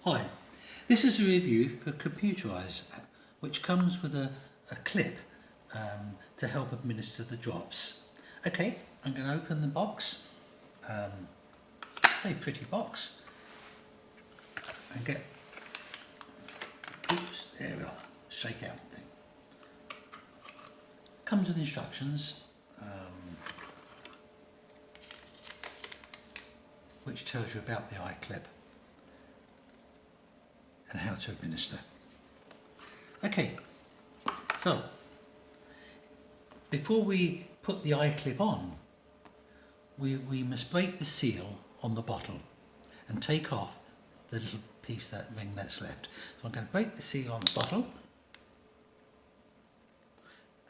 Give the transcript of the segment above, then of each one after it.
Hi, this is a review for Computer Eyes, which comes with a clip to help administer the drops. Okay, I'm going to open the box, a pretty box, and get, oops, there we are, shake out thing. Comes with instructions, which tells you about the eye clip and how to administer. Okay, so before we put the eye clip on, we must break the seal on the bottle and take off the little piece, that ring that's left. So I'm going to break the seal on the bottle,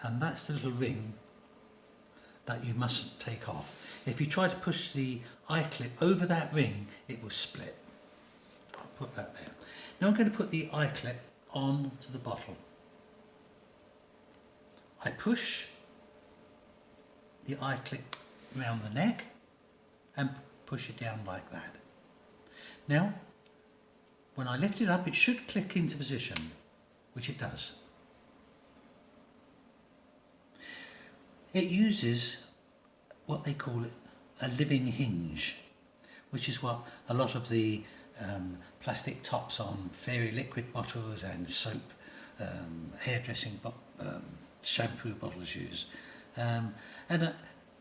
and that's the little ring that you mustn't take off. If you try to push the eye clip over that ring, it will split. I'll put that there. Now I'm going to put the eye clip on to the bottle. I push the eye clip around the neck and push it down like that. Now, when I lift it up, it should click into position, which it does. It uses what they call a living hinge, which is what a lot of the plastic tops on fairy liquid bottles and soap, hairdressing shampoo bottles use.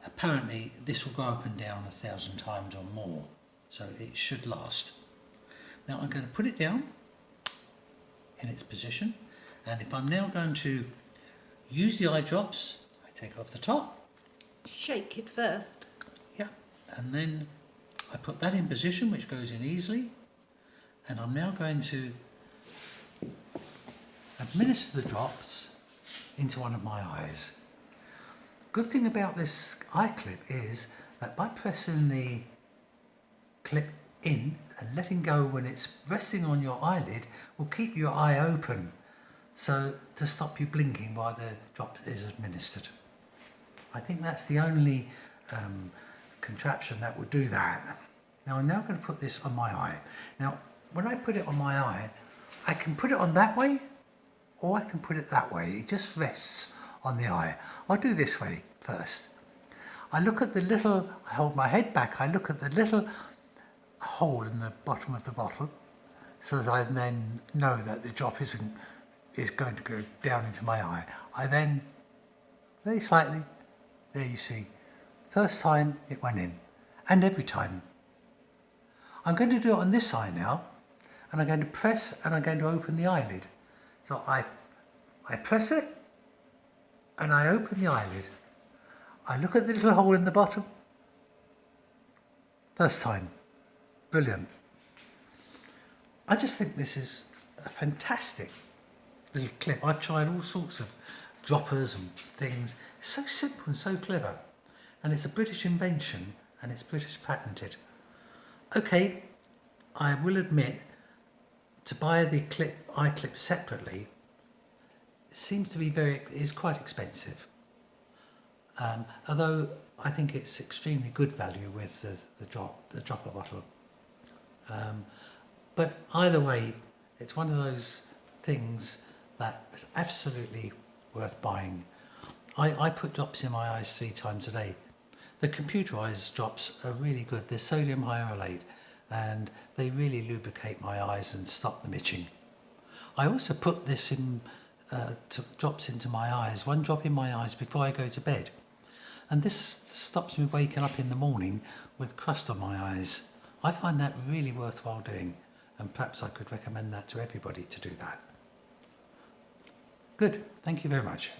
Apparently this will go up and down 1,000 times or more, so it should last. Now I'm going to put it down in its position, and if I'm now going to use the eye drops, I take it off the top. Shake it first. Yeah, and then I put that in position, which goes in easily, and I'm now going to administer the drops into one of my eyes. Good thing about this eye clip is that by pressing the clip in and letting go when it's resting on your eyelid will keep your eye open, so to stop you blinking while the drop is administered. I think that's the only contraption that will do that. Now I'm now going to put this on my eye. Now when I put it on my eye, I can put it on that way or I can put it that way. It just rests on the eye. I'll do this way first. I look at the little, I hold my head back, I look at the little hole in the bottom of the bottle, so that I then know that the drop is going to go down into my eye. I then, very slightly, there you see, first time it went in, and every time. I'm going to do it on this eye now, and I'm going to press and I'm going to open the eyelid. So I press it, and I open the eyelid. I look at the little hole in the bottom. First time. Brilliant. I just think this is a fantastic little clip. I've tried all sorts of droppers and things. It's so simple and so clever. And it's a British invention and it's British patented. Okay, I will admit, to buy the eye clip separately seems to be is quite expensive. Although I think it's extremely good value with the dropper bottle. But either way, it's one of those things that is absolutely worth buying. I put drops in my eyes 3 times a day. The Computer Eyes drops are really good. They're sodium hyaluronate and they really lubricate my eyes and stop them itching. I also put this in drops into my eyes, 1 drop in my eyes before I go to bed. And this stops me waking up in the morning with crust on my eyes. I find that really worthwhile doing, and perhaps I could recommend that to everybody to do that. Good, thank you very much.